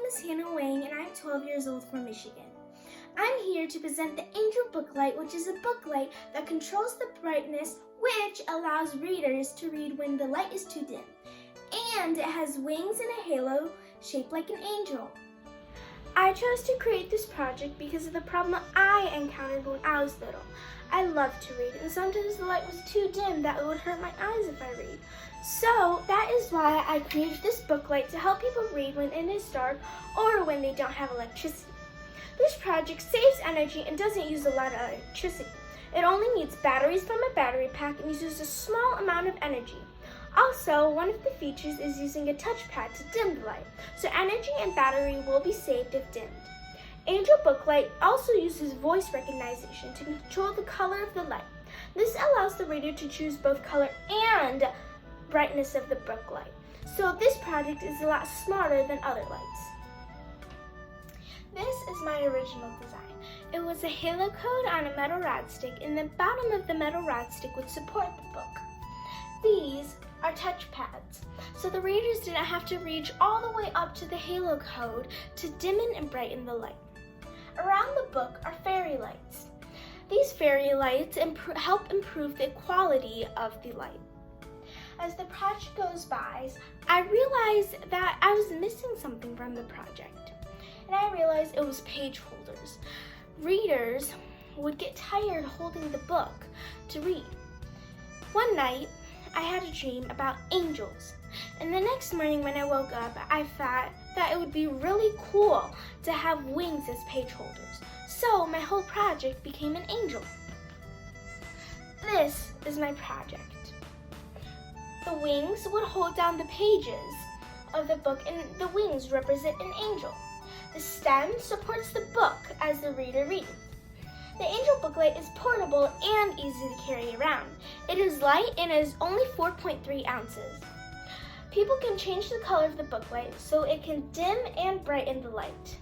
is Hannah Wang and I'm 12 years old from Michigan. I'm here to present the Angel Booklight, which is a booklight that controls the brightness, which allows readers to read when the light is too dim. And it has wings and a halo shaped like an angel. I chose to create this project because of the problem I encountered when I was little. I love to read, and sometimes the light was too dim that it would hurt my eyes if I read. So that is why I created this booklight to help people read when it is dark or when they don't have electricity. This project saves energy and doesn't use a lot of electricity. It only needs batteries from a battery pack and uses a small amount of energy. Also, one of the features is using a touchpad to dim the light, so energy and battery will be saved if dimmed. Angel Booklight also uses voice recognition to control the color of the light. This allows the reader to choose both color and brightness of the booklight. So this project is a lot smarter than other lights. This is my original design. It was a Halocode on a metal rod stick, and the bottom of the metal rod stick would support the book. These are touch pads, so the readers didn't have to reach all the way up to the Halocode to dimmen and brighten the light. Around the book are fairy lights. These fairy lights help improve the quality of the light. As the project goes by, I realized that I was missing something from the project, and I realized it was page holders. Readers would get tired holding the book to read. One night, I had a dream about angels, and the next morning when I woke up, I thought that it would be really cool to have wings as page holders. So my whole project became an angel. This is my project. The wings would hold down the pages of the book, and the wings represent an angel. The stem supports the book as the reader reads. The Angel Booklight is portable and easy to carry around. It is light and is only 4.3 ounces. People can change the color of the booklight so it can dim and brighten the light.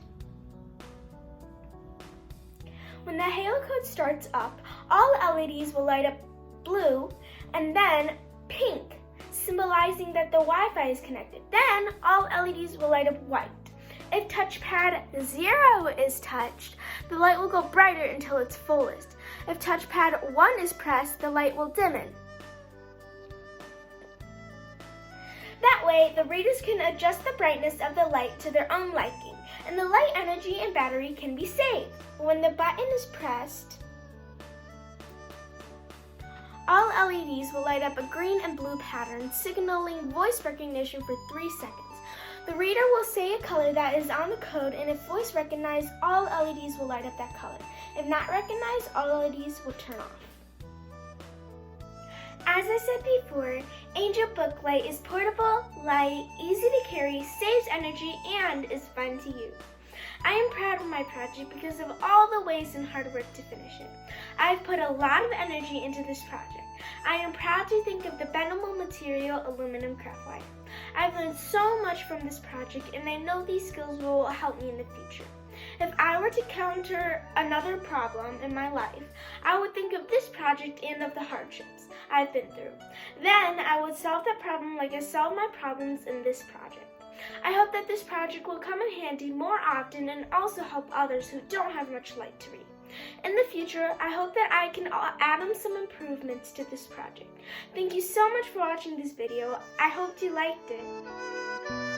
When the Halocode starts up, all LEDs will light up blue and then pink, symbolizing that the Wi-Fi is connected. Then all LEDs will light up white. If touchpad 0 is touched, the light will go brighter until its fullest. If touchpad 1 is pressed, the light will dimmen. That way, the readers can adjust the brightness of the light to their own liking, and the light energy and battery can be saved. When the button is pressed, all LEDs will light up a green and blue pattern, signaling voice recognition for 3 seconds. The reader will say a color that is on the code, and if voice recognized, all LEDs will light up that color. If not recognized, all LEDs will turn off. As I said before, Angel Booklight is portable, light, easy to carry, saves energy, and is fun to use. I am proud of my project because of all the ways and hard work to finish it. I've put a lot of energy into this project. I am proud to think of the bendable material aluminum craft wire. I've learned so much from this project, and I know these skills will help me in the future. If I were to encounter another problem in my life, I would think of this project and of the hardships I've been through. Then I would solve that problem like I solved my problems in this project. I hope that this project will come in handy more often and also help others who don't have much light to read. In the future, I hope that I can add on some improvements to this project. Thank you so much for watching this video. I hope you liked it.